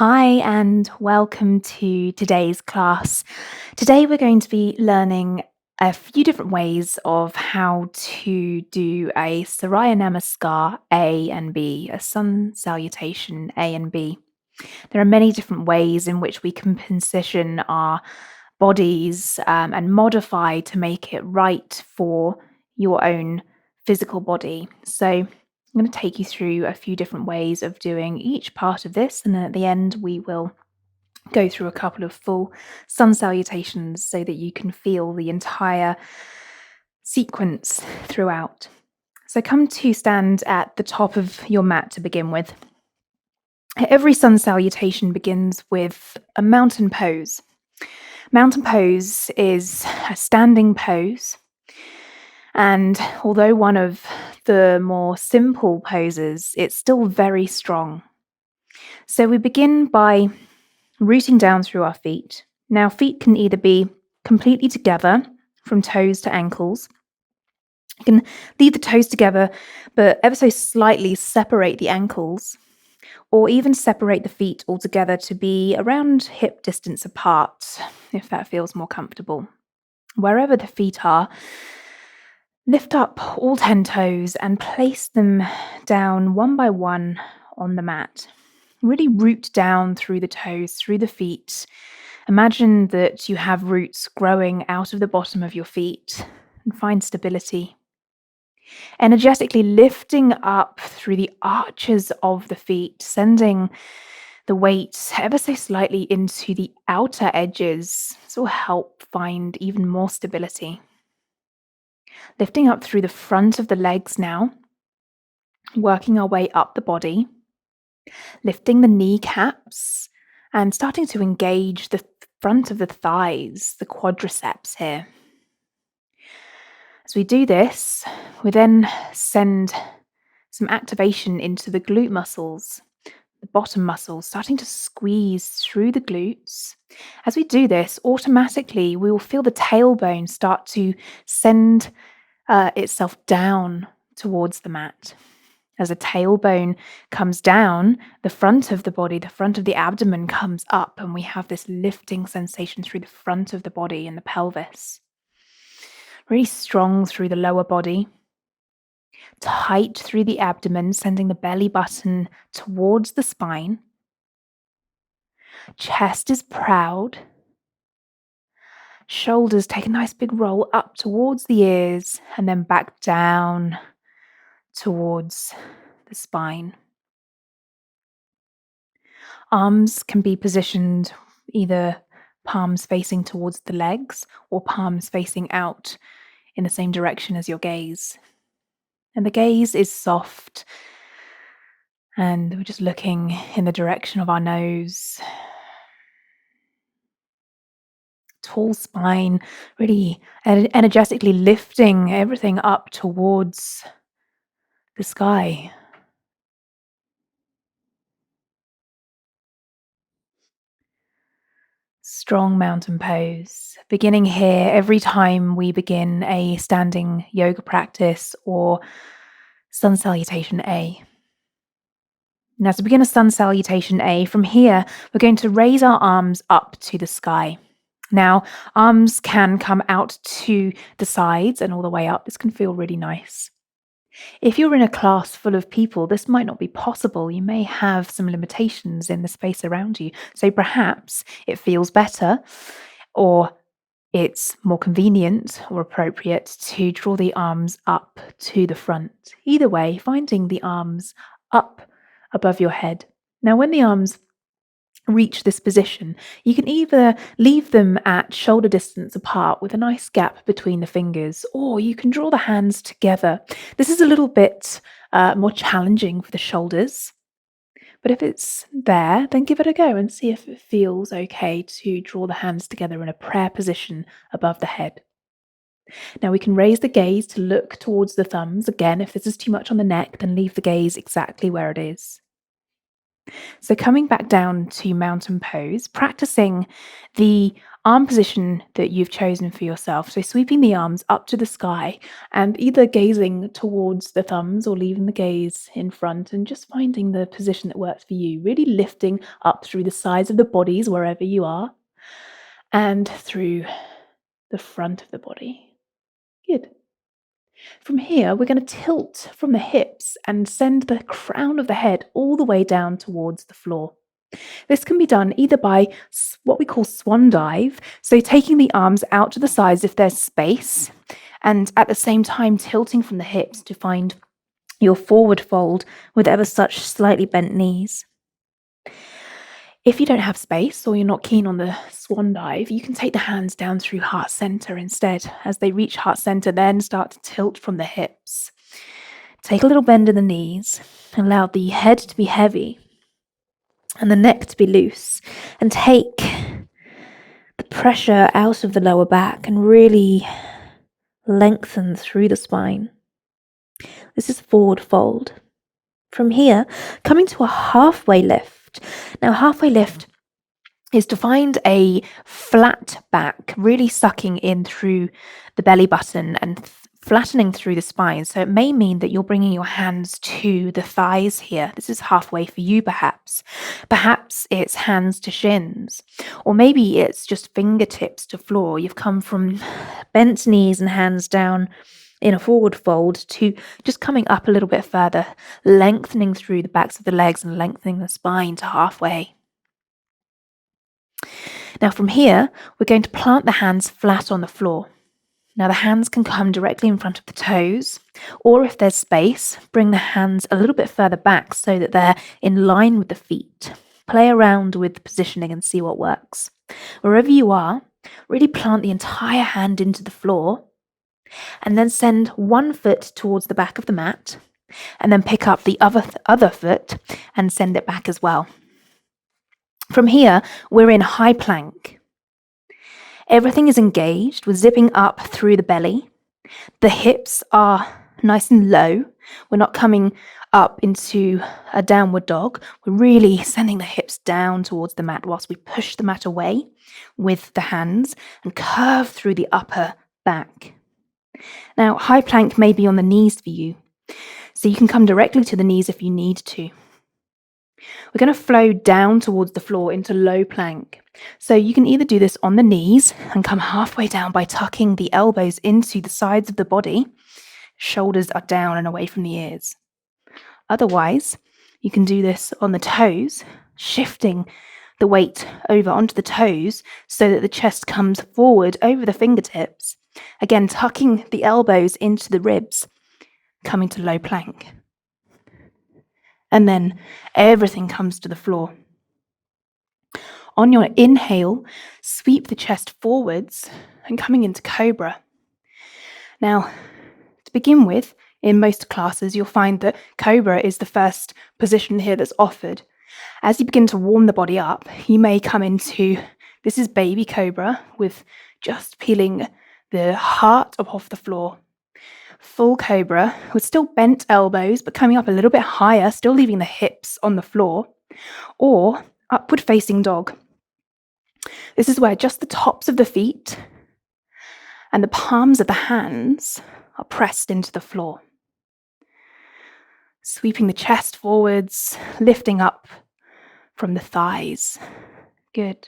Hi, and welcome to today's class. Today, we're going to be learning a few different ways of how to do a Surya Namaskar A and B, a Sun Salutation A and B. There are many different ways in which we can position our bodies and modify to make it right for your own physical body. So, I'm going to take you through a few different ways of doing each part of this, and then at the end, we will go through a couple of full sun salutations so that you can feel the entire sequence throughout. So, come to stand at the top of your mat to begin with. Every sun salutation begins with a mountain pose. Mountain pose is a standing pose, and although one of the more simple poses, it's still very strong. So we begin by rooting down through our feet. Now, feet can either be completely together from toes to ankles. You can leave the toes together, but ever so slightly separate the ankles, or even separate the feet altogether to be around hip distance apart, if that feels more comfortable. Wherever the feet are, lift up all 10 toes and place them down one by one on the mat. Really root down through the toes, through the feet. Imagine that you have roots growing out of the bottom of your feet and find stability. Energetically lifting up through the arches of the feet, sending the weight ever so slightly into the outer edges. This will help find even more stability. Lifting up through the front of the legs now, working our way up the body, lifting the kneecaps and starting to engage the front of the thighs, the quadriceps here. As we do this, we then send some activation into the glute muscles, the bottom muscles, starting to squeeze through the glutes. As we do this, automatically we will feel the tailbone start to send itself down towards the mat. As the tailbone comes down, the front of the body, the front of the abdomen comes up, and we have this lifting sensation through the front of the body and the pelvis. Really strong through the lower body, tight through the abdomen, sending the belly button towards the spine. Chest is proud. Shoulders take a nice big roll up towards the ears and then back down towards the spine. Arms can be positioned either palms facing towards the legs or palms facing out in the same direction as your gaze. And the gaze is soft, and we're just looking in the direction of our nose. Tall spine, really energetically lifting everything up towards the sky. Strong mountain pose. Beginning here every time we begin a standing yoga practice or Sun Salutation A. Now, to begin a Sun Salutation A, from here, we're going to raise our arms up to the sky. Now, arms can come out to the sides and all the way up. This can feel really nice. If you're in a class full of people, this might not be possible. You may have some limitations in the space around you. So perhaps it feels better, or it's more convenient or appropriate to draw the arms up to the front. Either way, finding the arms up above your head. Now, when the arms reach this position, you can either leave them at shoulder distance apart with a nice gap between the fingers, or you can draw the hands together. This is a little bit more challenging for the shoulders, but if it's there, then give it a go and see if it feels okay to draw the hands together in a prayer position above the head. Now we can raise the gaze to look towards the thumbs. Again, if this is too much on the neck, then leave the gaze exactly where it is. So coming back down to mountain pose, practicing the arm position that you've chosen for yourself. So sweeping the arms up to the sky and either gazing towards the thumbs or leaving the gaze in front and just finding the position that works for you. Really lifting up through the sides of the bodies wherever you are and through the front of the body. Good. From here, we're going to tilt from the hips and send the crown of the head all the way down towards the floor. This can be done either by what we call swan dive, so taking the arms out to the sides if there's space, and at the same time tilting from the hips to find your forward fold with ever such slightly bent knees. If you don't have space or you're not keen on the swan dive, you can take the hands down through heart center instead. As they reach heart center, then start to tilt from the hips. Take a little bend in the knees. Allow the head to be heavy and the neck to be loose. And take the pressure out of the lower back and really lengthen through the spine. This is forward fold. From here, coming to a halfway lift. Now, halfway lift is to find a flat back, really sucking in through the belly button and flattening through the spine. So it may mean that you're bringing your hands to the thighs here. This is halfway for you, perhaps. Perhaps it's hands to shins, or maybe it's just fingertips to floor. You've come from bent knees and hands down in a forward fold to just coming up a little bit further, lengthening through the backs of the legs and lengthening the spine to halfway. Now from here, we're going to plant the hands flat on the floor. Now the hands can come directly in front of the toes, or if there's space, bring the hands a little bit further back so that they're in line with the feet. Play around with positioning and see what works. Wherever you are, really plant the entire hand into the floor, and then send one foot towards the back of the mat, and then pick up the other foot and send it back as well. From here, we're in high plank. Everything is engaged. We're zipping up through the belly. The hips are nice and low. We're not coming up into a downward dog. We're really sending the hips down towards the mat whilst we push the mat away with the hands and curve through the upper back. Now, high plank may be on the knees for you, so you can come directly to the knees if you need to. We're going to flow down towards the floor into low plank. So you can either do this on the knees and come halfway down by tucking the elbows into the sides of the body. Shoulders are down and away from the ears. Otherwise, you can do this on the toes, shifting the weight over onto the toes so that the chest comes forward over the fingertips. Again, tucking the elbows into the ribs, coming to low plank. And then everything comes to the floor. On your inhale, sweep the chest forwards and coming into cobra. Now, to begin with, in most classes, you'll find that cobra is the first position here that's offered. As you begin to warm the body up, you may come into, this is baby cobra, with just peeling the heart up off the floor. Full cobra with still bent elbows, but coming up a little bit higher, still leaving the hips on the floor, or upward facing dog. This is where just the tops of the feet and the palms of the hands are pressed into the floor. Sweeping the chest forwards, lifting up from the thighs. Good.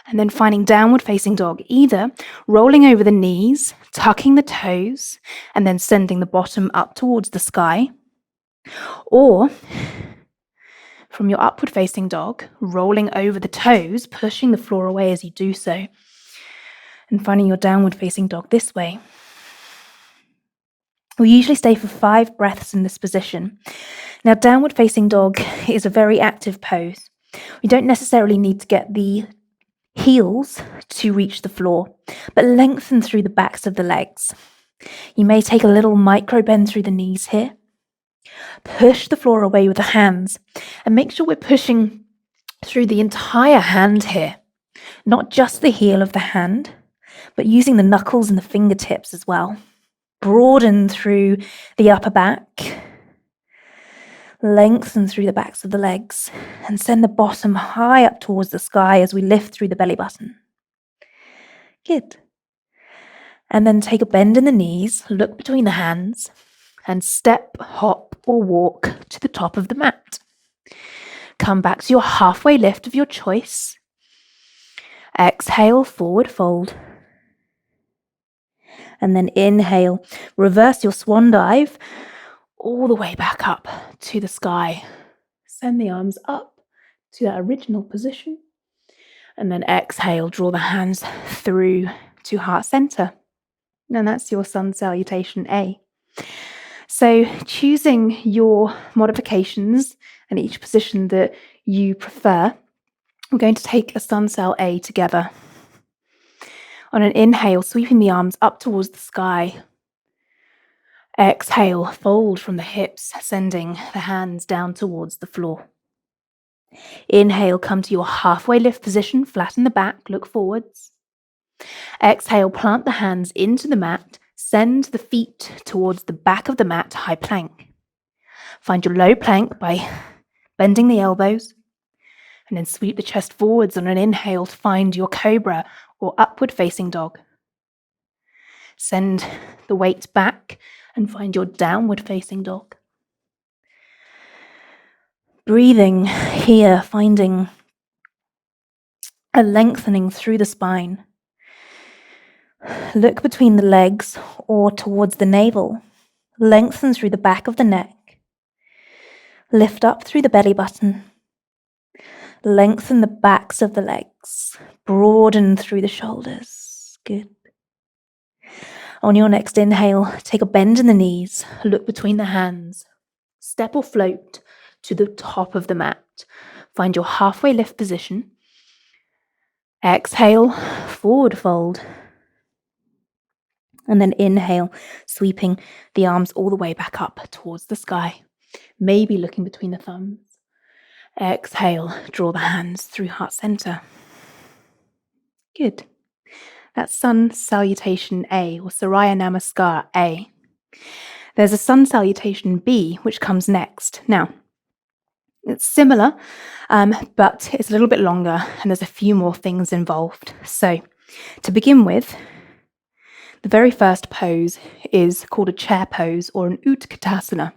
And then finding downward facing dog, either rolling over the knees, tucking the toes, and then sending the bottom up towards the sky, or from your upward facing dog, rolling over the toes, pushing the floor away as you do so, and finding your downward facing dog this way. We usually stay for 5 breaths in this position. Now, downward facing dog is a very active pose. We don't necessarily need to get the heels to reach the floor, but lengthen through the backs of the legs. You may take a little micro bend through the knees here. Push the floor away with the hands and make sure we're pushing through the entire hand here, not just the heel of the hand, but using the knuckles and the fingertips as well. Broaden through the upper back, lengthen through the backs of the legs, and send the bottom high up towards the sky as we lift through the belly button. Good. And then take a bend in the knees, look between the hands, and step, hop, or walk to the top of the mat. Come back to your halfway lift of your choice. Exhale, forward fold. And then inhale, reverse your swan dive all the way back up to the sky. Send the arms up to that original position. And then exhale, draw the hands through to heart center. And that's your Sun Salutation A. So choosing your modifications and each position that you prefer, we're going to take a Sun Sal A together. On an inhale, sweeping the arms up towards the sky. Exhale, fold from the hips, sending the hands down towards the floor. Inhale, come to your halfway lift position, flatten the back, look forwards. Exhale, plant the hands into the mat, send the feet towards the back of the mat, high plank. Find your low plank by bending the elbows, and then sweep the chest forwards on an inhale to find your cobra or upward facing dog. Send the weight back and find your downward facing dog. Breathing here, finding a lengthening through the spine. Look between the legs or towards the navel. Lengthen through the back of the neck. Lift up through the belly button. Lengthen the backs of the legs. Broaden through the shoulders. Good. On your next inhale, take a bend in the knees. Look between the hands. Step or float to the top of the mat. Find your halfway lift position. Exhale, forward fold. And then inhale, sweeping the arms all the way back up towards the sky. Maybe looking between the thumbs. Exhale, draw the hands through heart center. Good. That's Sun Salutation A, or Surya Namaskar A. There's a Sun Salutation B, which comes next. Now, it's similar, but it's a little bit longer, and there's a few more things involved. So, to begin with, the very first pose is called a chair pose or an Utkatasana.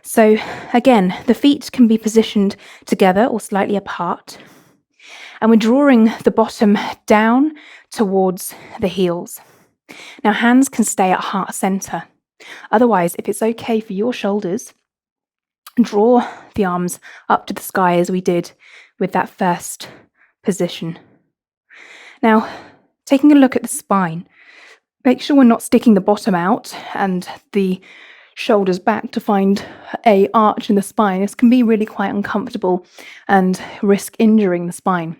So again, the feet can be positioned together or slightly apart. And we're drawing the bottom down towards the heels. Now, hands can stay at heart center. Otherwise, if it's okay for your shoulders, draw the arms up to the sky as we did with that first position. Now, taking a look at the spine, make sure we're not sticking the bottom out and the shoulders back to find a arch in the spine. This can be really quite uncomfortable and risk injuring the spine.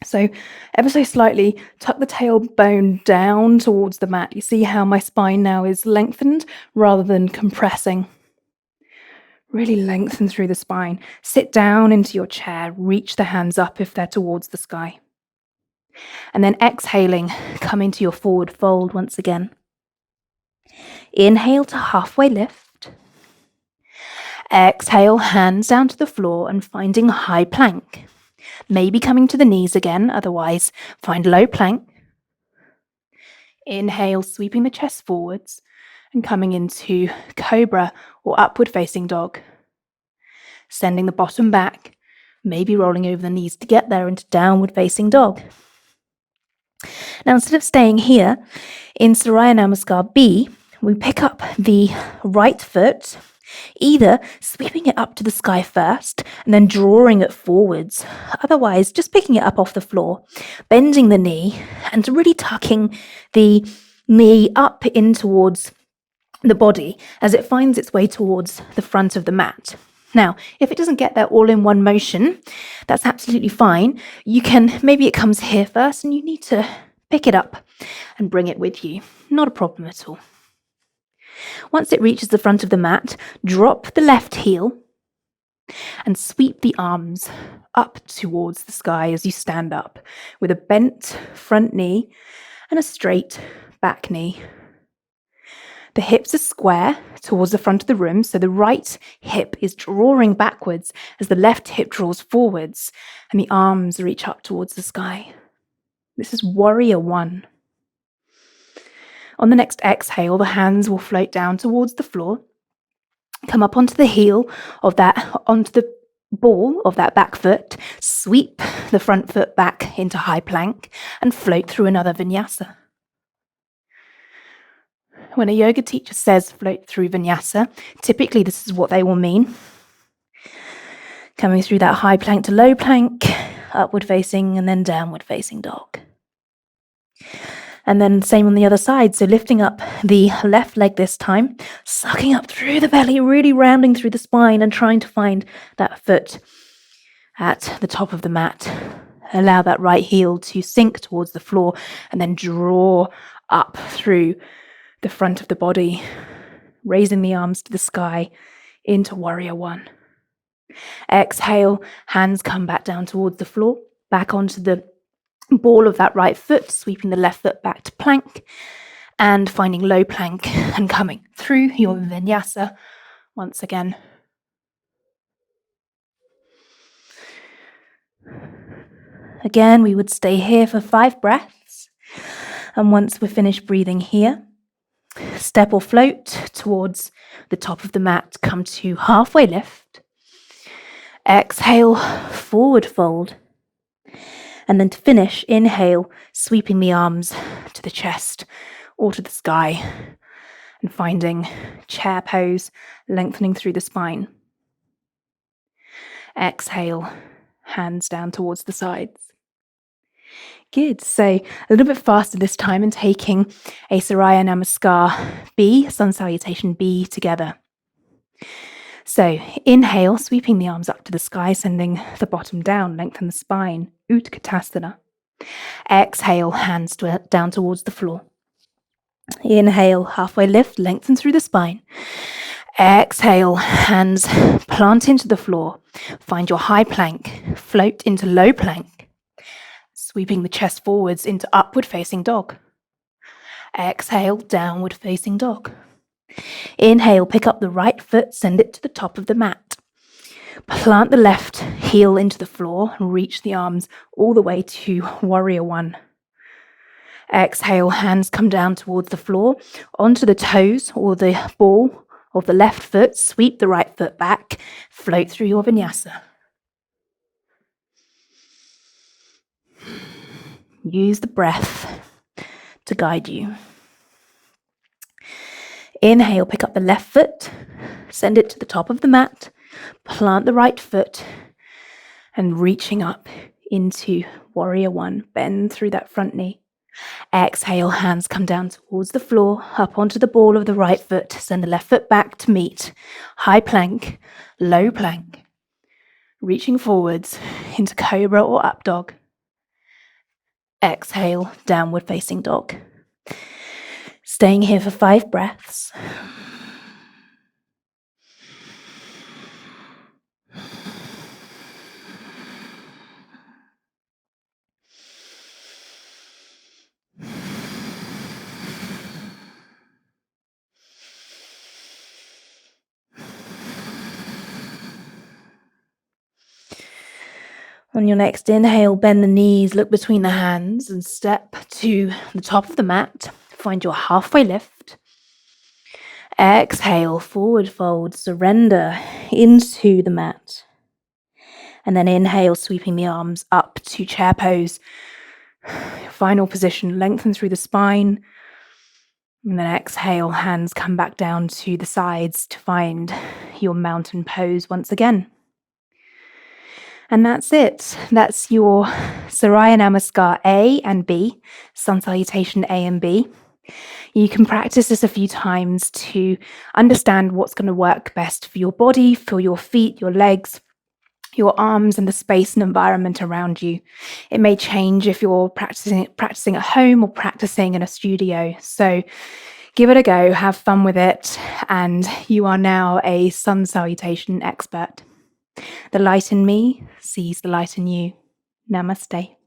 So ever so slightly, tuck the tailbone down towards the mat. You see how my spine now is lengthened rather than compressing. Really lengthen through the spine. Sit down into your chair. Reach the hands up if they're towards the sky. And then exhaling, come into your forward fold once again. Inhale to halfway lift. Exhale, hands down to the floor and finding high plank. Maybe coming to the knees again, otherwise find low plank. Inhale, sweeping the chest forwards and coming into cobra or upward facing dog. Sending the bottom back, maybe rolling over the knees to get there into downward facing dog. Now, instead of staying here, in Surya Namaskar B, we pick up the right foot, either sweeping it up to the sky first and then drawing it forwards. Otherwise, just picking it up off the floor, bending the knee and really tucking the knee up in towards the body as it finds its way towards the front of the mat. Now, if it doesn't get there all in one motion, that's absolutely fine. Maybe it comes here first and you need to pick it up and bring it with you. Not a problem at all. Once it reaches the front of the mat, drop the left heel and sweep the arms up towards the sky as you stand up with a bent front knee and a straight back knee. The hips are square towards the front of the room, so the right hip is drawing backwards as the left hip draws forwards and the arms reach up towards the sky. This is warrior one. On the next exhale, the hands will float down towards the floor, come up onto the onto the ball of that back foot, sweep the front foot back into high plank, and float through another vinyasa. When a yoga teacher says float through vinyasa, typically this is what they will mean. Coming through that high plank to low plank, upward facing, and then downward facing dog. And then same on the other side. So lifting up the left leg this time, sucking up through the belly, really rounding through the spine and trying to find that foot at the top of the mat. Allow that right heel to sink towards the floor and then draw up through the front of the body, raising the arms to the sky into warrior one. Exhale, hands come back down towards the floor, back onto the ball of that right foot, sweeping the left foot back to plank and finding low plank and coming through your vinyasa once again. Again, we would stay here for 5 breaths. And once we're finished breathing here, step or float towards the top of the mat, come to halfway lift. Exhale, forward fold. And then to finish, inhale, sweeping the arms to the chest or to the sky and finding chair pose, lengthening through the spine. Exhale, hands down towards the sides. Good. So a little bit faster this time and taking a Surya Namaskar B, Sun Salutation B together. So inhale, sweeping the arms up to the sky, sending the bottom down, lengthen the spine, Utkatasana. Exhale, hands down towards the floor. Inhale, halfway lift, lengthen through the spine. Exhale, hands plant into the floor. Find your high plank, float into low plank, sweeping the chest forwards into upward facing dog. Exhale, downward facing dog. Inhale, pick up the right foot, send it to the top of the mat. Plant the left heel into the floor and reach the arms all the way to warrior one. Exhale, hands come down towards the floor, onto the toes or the ball of the left foot, sweep the right foot back, float through your vinyasa. Use the breath to guide you. Inhale, pick up the left foot, send it to the top of the mat, plant the right foot, and reaching up into warrior one. Bend through that front knee. Exhale, hands come down towards the floor, up onto the ball of the right foot, send the left foot back to meet. High plank, low plank. Reaching forwards into cobra or up dog. Exhale, downward facing dog. Staying here for 5 breaths. On your next inhale, bend the knees, look between the hands and step to the top of the mat. Find your halfway lift. Exhale, forward fold, surrender into the mat. And then inhale, sweeping the arms up to chair pose. Final position, lengthen through the spine. And then exhale, hands come back down to the sides to find your mountain pose once again. And that's it. That's your Surya Namaskar A and B, Sun Salutation A and B. You can practice this a few times to understand what's going to work best for your body, for your feet, your legs, your arms, and the space and environment around you. It may change if you're practicing at home or practicing in a studio. So give it a go, have fun with it, and you are now a Sun Salutation expert. The light in me sees the light in you. Namaste.